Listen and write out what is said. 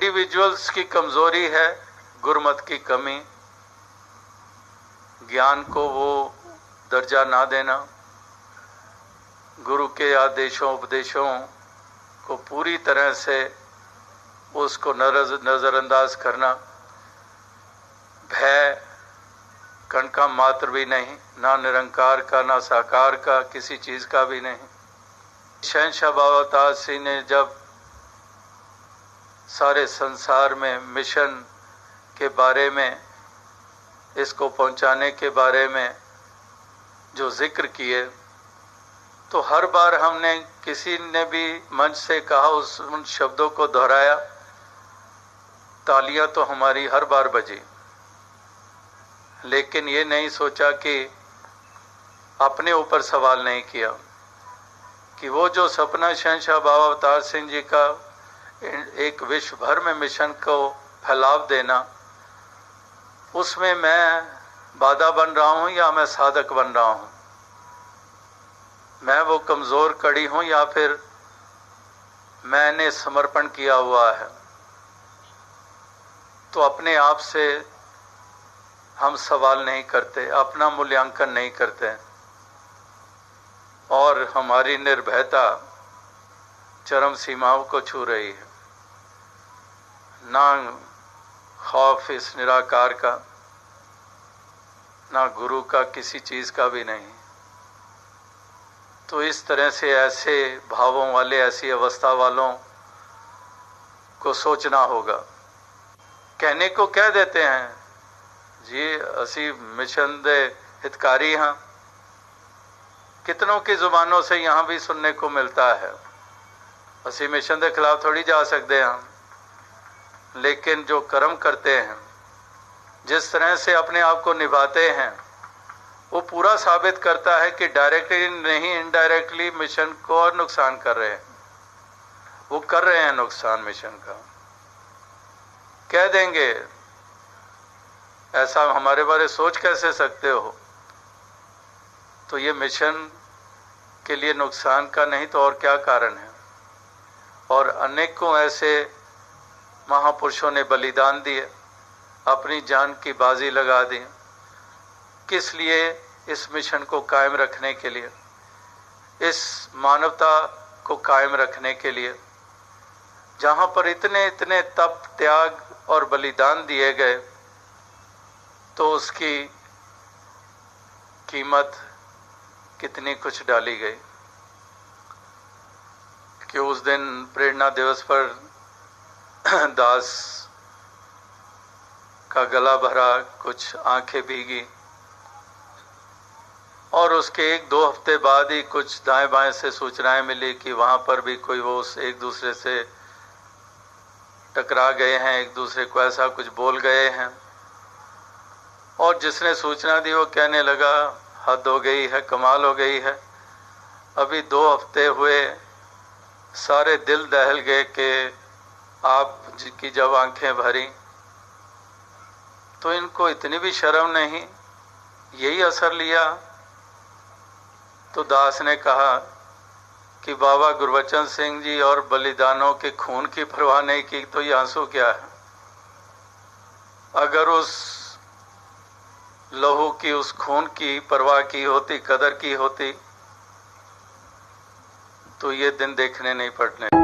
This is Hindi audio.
इंडिविजुअल्स की कमज़ोरी है गुरमत की कमी, ज्ञान को वो दर्जा ना देना, गुरु के आदेशों उपदेशों को पूरी तरह से उसको नज़रअंदाज करना, भय कण का मात्र भी नहीं, ना निरंकार का ना साकार का, किसी चीज़ का भी नहीं। शहंशाह बाबा अवतार सिंह ने जब सारे संसार में मिशन के बारे में, इसको पहुंचाने के बारे में जो जिक्र किए, तो हर बार हमने किसी ने भी मंच से कहा, उन शब्दों को दोहराया, तालियां तो हमारी हर बार बजी, लेकिन ये नहीं सोचा कि अपने ऊपर सवाल नहीं किया कि वो जो सपना शहंशाह बाबा अवतार सिंह जी का एक विश्व भर में मिशन को फैलाव देना, उसमें मैं बाधा बन रहा हूँ या मैं साधक बन रहा हूँ, मैं वो कमज़ोर कड़ी हूँ या फिर मैंने समर्पण किया हुआ है। तो अपने आप से हम सवाल नहीं करते, अपना मूल्यांकन नहीं करते, और हमारी निर्भयता चरम सीमाओं को छू रही है। ना खौफ इस निराकार का, ना गुरु का, किसी चीज़ का भी नहीं। तो इस तरह से ऐसे भावों वाले, ऐसी अवस्था वालों को सोचना होगा। कहने को कह देते हैं जी असी मिशन दे हितकारी हाँ, कितनों की जुबानों से यहाँ भी सुनने को मिलता है। असी मिशन के खिलाफ थोड़ी जा सकते हैं, लेकिन जो कर्म करते हैं, जिस तरह से अपने आप को निभाते हैं, वो पूरा साबित करता है कि डायरेक्टली नहीं इनडायरेक्टली मिशन को और नुकसान कर रहे हैं। वो कर रहे हैं नुकसान मिशन का। कह देंगे ऐसा हमारे बारे सोच कैसे सकते हो, तो ये मिशन के लिए नुकसान का नहीं तो और क्या कारण है। और अनेकों ऐसे महापुरुषों ने बलिदान दिए, अपनी जान की बाजी लगा दी, किस लिए? इस मिशन को कायम रखने के लिए, इस मानवता को कायम रखने के लिए। जहाँ पर इतने इतने तप, त्याग और बलिदान दिए गए, तो उसकी कीमत कितनी कुछ डाली गई कि उस दिन प्रेरणा दिवस पर दास का गला भरा, कुछ आंखें भीगी, और उसके 1-2 हफ्ते बाद ही कुछ दाएं बाएं से सूचनाएं मिली कि वहाँ पर भी कोई वो एक दूसरे से टकरा गए हैं, एक दूसरे को ऐसा कुछ बोल गए हैं। और जिसने सूचना दी वो कहने लगा हद हो गई है, कमाल हो गई है। अभी 2 हफ्ते हुए, सारे दिल दहल गए कि आपकी जब आंखें भरी तो इनको इतनी भी शर्म नहीं, यही असर लिया। तो दास ने कहा कि बाबा गुरबचन सिंह जी और बलिदानों के खून की परवाह नहीं की, तो ये आंसू क्या है? अगर उस लहू की, उस खून की परवाह की होती, कदर की होती, तो ये दिन देखने नहीं पड़ने।